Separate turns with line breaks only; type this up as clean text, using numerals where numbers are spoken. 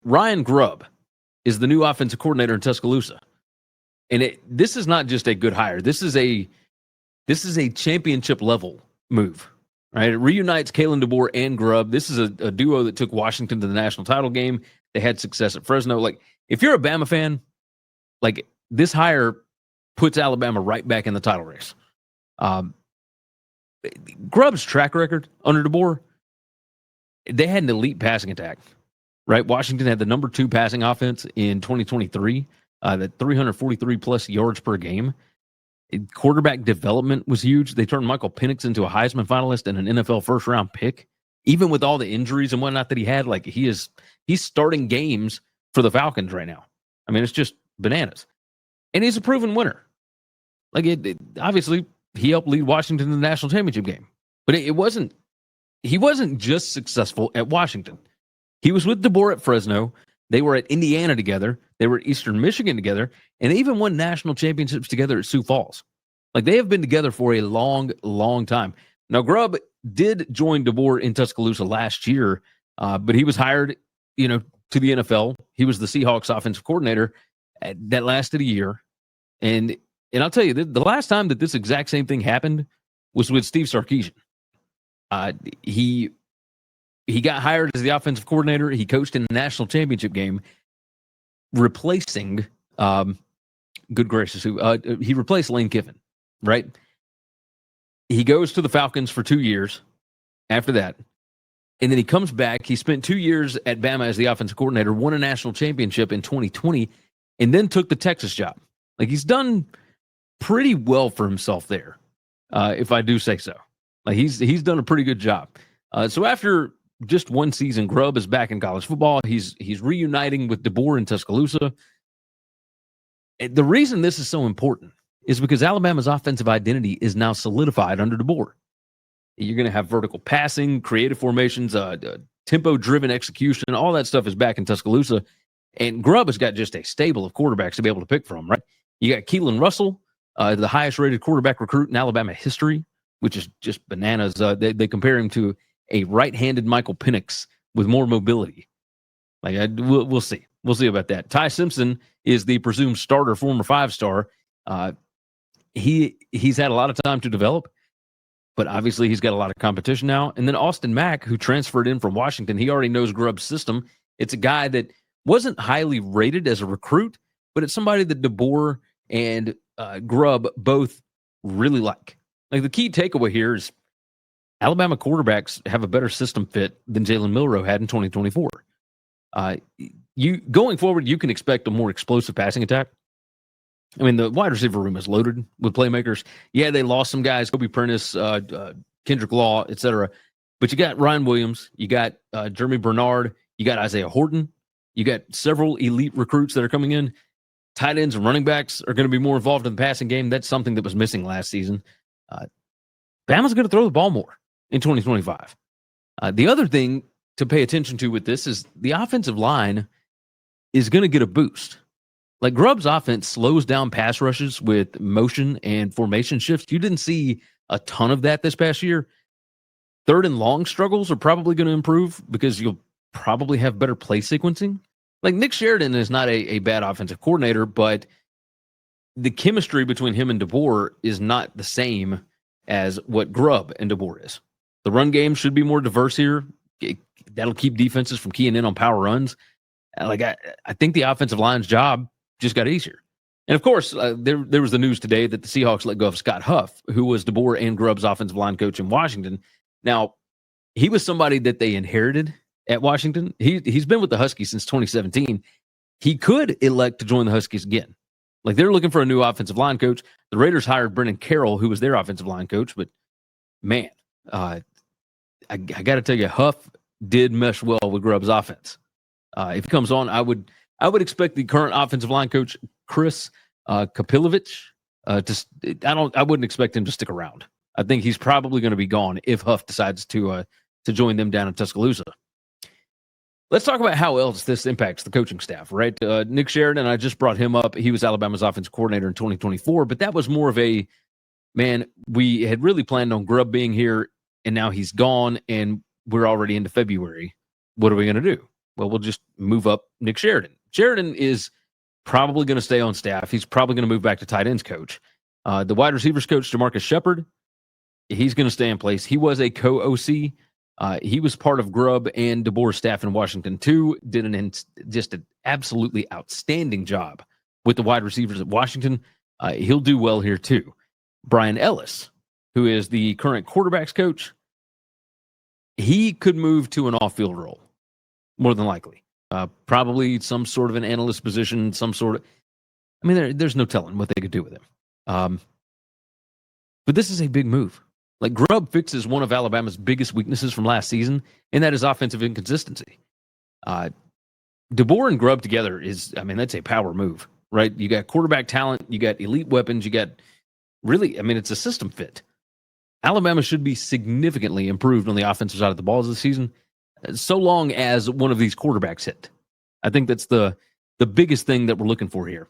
Ryan Grubb is the new offensive coordinator in Tuscaloosa. And this is not just a good hire. This is a championship level move. Right? It reunites Kalen DeBoer and Grubb. This is a duo that took Washington to the national title game. They had success at Fresno. Like, if you're a Bama fan, like, this hire puts Alabama right back in the title race. Grubb's track record under DeBoer, they had an elite passing attack, right? Washington had the number 2 passing offense in 2023, that 343-plus yards per game. Quarterback development was huge. They turned Michael Penix into a Heisman finalist and an NFL first-round pick. Even with all the injuries and whatnot that he had, like, he's starting games for the Falcons right now. I mean, it's just bananas. And he's a proven winner. Like, obviously, he helped lead Washington to the national championship game. But he wasn't just successful at Washington. He was with DeBoer at Fresno. They were at Indiana together. They were at Eastern Michigan together. And they even won national championships together at Sioux Falls. Like, they have been together for a long, long time. Now, Grubb did join DeBoer in Tuscaloosa last year, but he was hired, to the NFL. He was the Seahawks offensive coordinator. That lasted a year. And I'll tell you, the last time that this exact same thing happened was with Steve Sarkisian. He got hired as the offensive coordinator. He coached in the national championship game, replacing, good gracious, he replaced Lane Kiffin, right? He goes to the Falcons for 2 years after that. And then he comes back. He spent 2 years at Bama as the offensive coordinator, won a national championship in 2020, and then took the Texas job. Like, he's done pretty well for himself there, if I do say so. Like, he's done a pretty good job. So after just one season, Grubb is back in college football. He's reuniting with DeBoer in Tuscaloosa. The reason this is so important is because Alabama's offensive identity is now solidified under DeBoer. You're going to have vertical passing, creative formations, tempo-driven execution. All that stuff is back in Tuscaloosa. And Grubb has got just a stable of quarterbacks to be able to pick from, right? You got Keelon Russell, the highest-rated quarterback recruit in Alabama history, which is just bananas. They compare him to a right-handed Michael Penix with more mobility. Like, we'll see. We'll see about that. Ty Simpson is the presumed starter, former 5-star. He's had a lot of time to develop, but obviously he's got a lot of competition now. And then Austin Mack, who transferred in from Washington, he already knows Grubb's system. It's a guy that wasn't highly rated as a recruit, but it's somebody that DeBoer and Grubb both really like. Like, the key takeaway here is Alabama quarterbacks have a better system fit than Jalen Milroe had in 2024. Going forward, you can expect a more explosive passing attack. I mean, the wide receiver room is loaded with playmakers. Yeah, they lost some guys, Kobe Prentice, Kendrick Law, etc. But you got Ryan Williams, you got Jeremy Bernard, you got Isaiah Horton, you got several elite recruits that are coming in. Tight ends and running backs are going to be more involved in the passing game. That's something that was missing last season. Bama's going to throw the ball more in 2025. The other thing to pay attention to with this is the offensive line is going to get a boost. Like, Grubb's offense slows down pass rushes with motion and formation shifts. You didn't see a ton of that this past year. Third and long struggles are probably going to improve because you'll probably have better play sequencing. Like, Nick Sheridan is not a bad offensive coordinator, but the chemistry between him and DeBoer is not the same as what Grubb and DeBoer is. The run game should be more diverse here. That'll keep defenses from keying in on power runs. Like, I think the offensive line's job just got easier. And of course, there was the news today that the Seahawks let go of Scott Huff, who was DeBoer and Grubb's offensive line coach in Washington. Now, he was somebody that they inherited at Washington. He's been with the Huskies since 2017. He could elect to join the Huskies again. Like, they're looking for a new offensive line coach. The Raiders hired Brennan Carroll, who was their offensive line coach. But, man, I got to tell you, Huff did mesh well with Grubb's offense. If he comes on, I would expect the current offensive line coach, Chris Kapilovich, I wouldn't expect him to stick around. I think he's probably going to be gone if Huff decides to join them down in Tuscaloosa. Let's talk about how else this impacts the coaching staff, right? Nick Sheridan, I just brought him up. He was Alabama's offensive coordinator in 2024, but that was more of a, man, we had really planned on Grubb being here, and now he's gone, and we're already into February. What are we going to do? well, we'll just move up Nick Sheridan. Sheridan is probably going to stay on staff. He's probably going to move back to tight ends coach. The wide receivers coach, Jamarcus Shepard, he's going to stay in place. He was a co-OC. He was part of Grubb and DeBoer's staff in Washington too. Did just an absolutely outstanding job with the wide receivers at Washington. He'll do well here too. Brian Ellis, who is the current quarterbacks coach, he could move to an off-field role, more than likely. Probably some sort of an analyst position, some sort of... I mean, there's no telling what they could do with him. But this is a big move. Like, Grubb fixes one of Alabama's biggest weaknesses from last season, and that is offensive inconsistency. DeBoer and Grubb together that's a power move, right? You got quarterback talent, you got elite weapons, you got it's a system fit. Alabama should be significantly improved on the offensive side of the ball this season, so long as one of these quarterbacks hit. I think that's the biggest thing that we're looking for here.